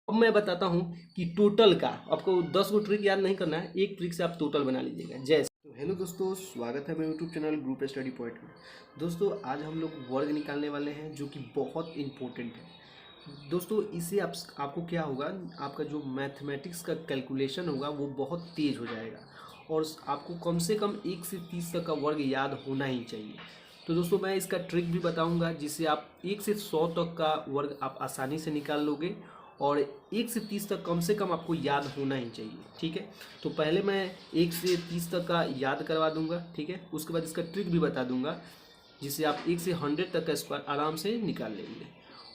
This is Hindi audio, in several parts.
अब मैं बताता हूँ कि टोटल का आपको 10 गो ट्रिक याद नहीं करना है, एक ट्रिक से आप टोटल बना लीजिएगा। जैसे तो हेलो दोस्तों, स्वागत है मेरे YouTube channel group study point में। दोस्तों आज हम लोग वर्ग निकालने वाले हैं जो कि बहुत इम्पोर्टेंट है। दोस्तों इससे आपको क्या होगा, आपका जो मैथमेटिक्स का कैलकुलेशन होगा वो बहुत तेज़ हो जाएगा और आपको कम से कम 1 से 30 तक का वर्ग याद होना ही चाहिए। तो दोस्तों मैं इसका ट्रिक भी बताऊंगा जिससे आप 1 से 100 तक का वर्ग आप आसानी से निकाल लोगे और 1 से 30 तक कम से कम आपको याद होना ही चाहिए। ठीक है, तो पहले मैं 1 से 30 तक का याद करवा दूंगा। ठीक है, उसके बाद इसका ट्रिक भी बता दूंगा जिससे आप 1 से 100 तक का स्क्वायर आराम से निकाल लेंगे।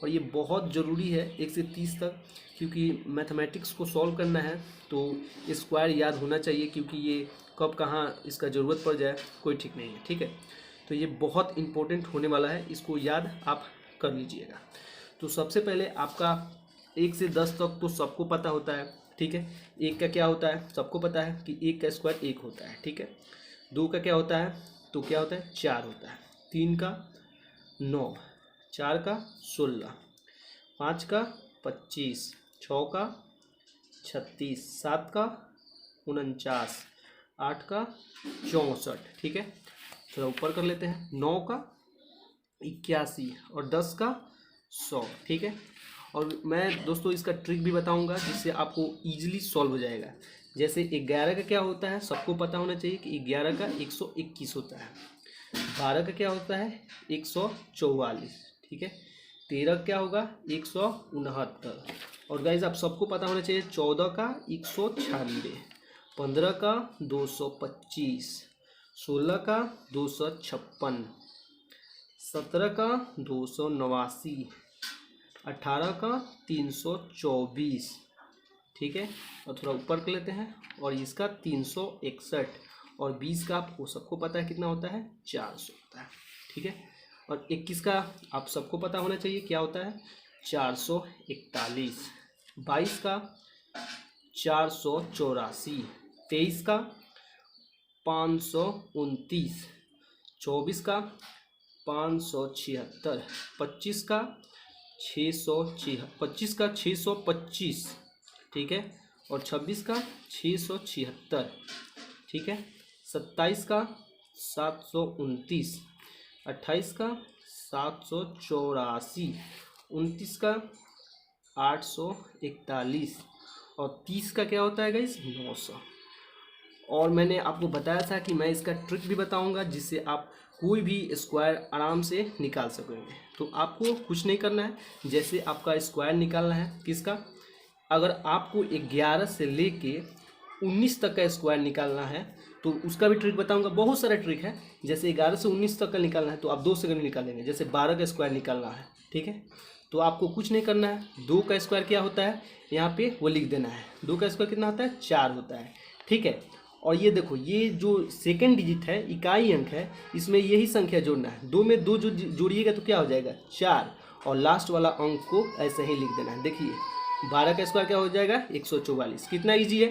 और ये बहुत ज़रूरी है 1 से 30 तक, क्योंकि मैथमेटिक्स को सॉल्व करना है तो स्क्वायर याद होना चाहिए, क्योंकि ये कब कहाँ इसका ज़रूरत पड़ जाए कोई ठीक नहीं है। ठीक है, तो ये बहुत इम्पोर्टेंट होने वाला है, इसको याद आप कर लीजिएगा। तो सबसे पहले आपका 1 से 10 तक तो सबको पता होता है। ठीक है, 1 का क्या होता है सबको पता है कि 1 का स्क्वायर 1 होता है। ठीक है, 2 का क्या होता है, तो क्या होता है 4 होता है। 3 का 9, 4 का 16, 5 का 25, 6 का 36, 7 का 49, 8 का 64। ठीक है, थोड़ा ऊपर कर लेते हैं, 9 का 81 और 10 का 100। ठीक है, और मैं दोस्तों इसका ट्रिक भी बताऊंगा जिससे आपको इजीली सॉल्व हो जाएगा। जैसे 11 का क्या होता है सबको पता होना चाहिए कि 11 का 121 होता है। 12 का क्या होता है 144। ठीक है, 13 का क्या होगा 169। और गाइज आप सबको पता होना चाहिए 14 का 196, 15 का 225, 16 का 256, 17 का 289, 18 का 324। ठीक है, और थोड़ा ऊपर कर लेते हैं, और इसका 361, और 20 का आपको सबको पता है कितना होता है 400 होता है। ठीक है, और 21 का आप सबको पता होना चाहिए क्या होता है 441। 22 का 484, 23 का 529, 24 का 576, 25 का 25 का 625। ठीक है, और 26 का 676। ठीक है, 27 का 729, 28 का 784, 29 का 841, और 30 का क्या होता है गाइस 900। और मैंने आपको बताया था कि मैं इसका ट्रिक भी बताऊंगा जिससे आप कोई भी स्क्वायर आराम से निकाल सकेंगे। तो आपको कुछ नहीं करना है, जैसे आपका स्क्वायर निकालना है किसका, अगर आपको 11 से लेके 19 तक का स्क्वायर निकालना है तो उसका भी ट्रिक बताऊंगा। बहुत सारा ट्रिक है, जैसे 11 से 19 तक का निकालना है तो आप 2 सेकंड निकालेंगे। जैसे 12 का स्क्वायर निकालना है, ठीक है, तो आपको कुछ नहीं करना है। 2 का स्क्वायर क्या होता है यहाँ पे वो लिख देना है। 2 का स्क्वायर कितना होता है 4 होता है। ठीक है, और ये देखो ये जो सेकंड डिजिट है इकाई अंक है, इसमें यही संख्या जोड़ना है। 2 में 2 जो जोड़िएगा तो क्या हो जाएगा 4, और लास्ट वाला अंक को ऐसे ही लिख देना है। देखिए 12 का स्क्वायर क्या हो जाएगा 144। कितना ईजी है,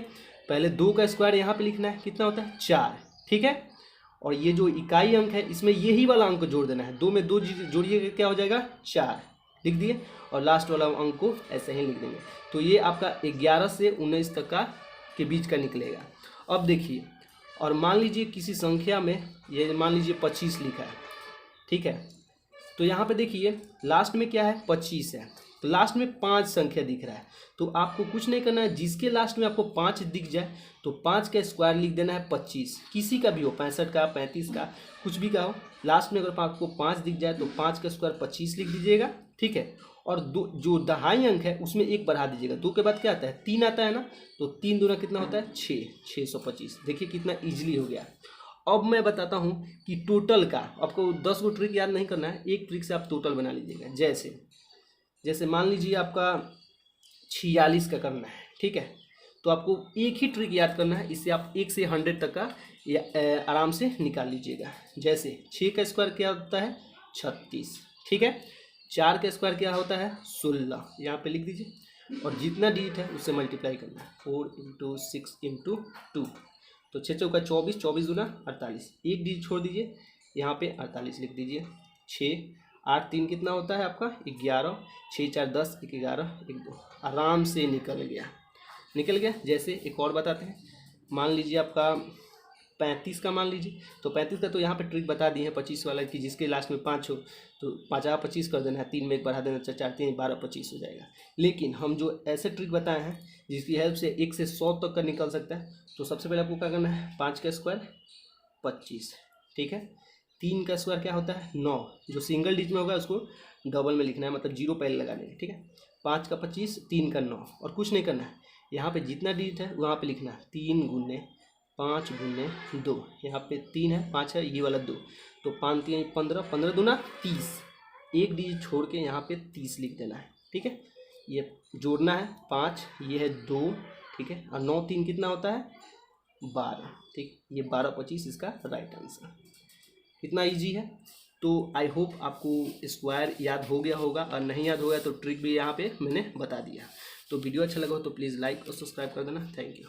पहले 2 का स्क्वायर यहाँ पे लिखना है, कितना होता है 4। ठीक है, और ये जो इकाई अंक है इसमें यही वाला अंक जोड़ देना है। 2 में 2 जोड़िएगा क्या हो जाएगा 4, लिख दिए, और लास्ट वाला अंक को ऐसे ही लिख देंगे। तो ये आपका 11 से 19 तक का के बीच का निकलेगा। अब देखिए, और मान लीजिए किसी संख्या में ये मान लीजिए 25 लिखा है। ठीक है, तो यहाँ पे देखिए लास्ट में क्या है 25 है, तो लास्ट में 5 संख्या दिख रहा है। तो आपको कुछ नहीं करना है, जिसके लास्ट में आपको 5 दिख जाए तो 5 का स्क्वायर लिख देना है 25। किसी का भी हो, 65 का 35 का कुछ भी का हो, लास्ट में अगर आपको 5 दिख जाए तो 5 का स्क्वायर 25 लिख दीजिएगा। ठीक है, और जो दहाई अंक है उसमें 1 बढ़ा दीजिएगा। 2 के बाद क्या आता है 3 आता है ना, तो 3 दूना कितना होता है 6, 625। देखिए कितना ईजिली हो गया। अब मैं बताता हूँ कि टोटल का आपको 10 गो ट्रिक याद नहीं करना है, एक ट्रिक से आप टोटल बना लीजिएगा। जैसे जैसे मान लीजिए आपका 46 का करना है। ठीक है, तो आपको एक ही ट्रिक याद करना है, इससे आप 1 से 100 तक का आराम से निकाल लीजिएगा। जैसे 6 का स्क्वायर क्या होता है 36। ठीक है, 4 का स्क्वायर क्या होता है 16, यहाँ पे लिख दीजिए, और जितना डिजिट है उससे मल्टीप्लाई करना है। 4 × 6 × 2, तो 6 चौका 24, 24 दूना 48, एक डिजिट छोड़ दीजिए, यहाँ पे 48 लिख दीजिए। 6 8 3 कितना होता है आपका 11, 6 4 10, 1 11, 1 2, आराम से निकल गया। जैसे एक और बताते हैं, मान लीजिए आपका 35 का मान लीजिए, तो 35 का तो यहाँ पे ट्रिक बता दी है 25 वाला कि जिसके लास्ट में 5 हो तो 5 25 कर देना है, 3 में 1 बढ़ा देना, 4 3 12 25 हो जाएगा। लेकिन हम जो ऐसे ट्रिक बताए हैं जिसकी हेल्प से 1 से 100 तक का निकल सकता है, तो सबसे पहले आपको क्या करना है, 5 का स्क्वायर 25, ठीक है। 3 का स्क्वायर क्या होता है 9, जो सिंगल डिजिट में होगा उसको डबल में लिखना है, मतलब जीरो पहले लगा देंगे, ठीक है। 5 का 25, 3 का 9, और कुछ नहीं करना है, यहाँ पे जितना डिजिट है वहाँ पे लिखना है 3 गुने 5 गुने 2, यहाँ पे 3 है 5 है ये वाला 2, तो 5 3 15, 15 दूना 30, एक डिजिट छोड़ के यहाँ पे 30 लिख देना है, ठीक है। ये जोड़ना है 5, ये है 2, ठीक है, और 9 3 कितना होता है 12, ठीक, ये 12 25 इसका राइट आंसर। कितना इजी है। तो आई होप आपको स्क्वायर याद हो गया होगा, और नहीं याद हो गया तो ट्रिक भी यहाँ पे मैंने बता दिया। तो वीडियो अच्छा लगा हो तो प्लीज़ लाइक और सब्सक्राइब कर देना। Thank you.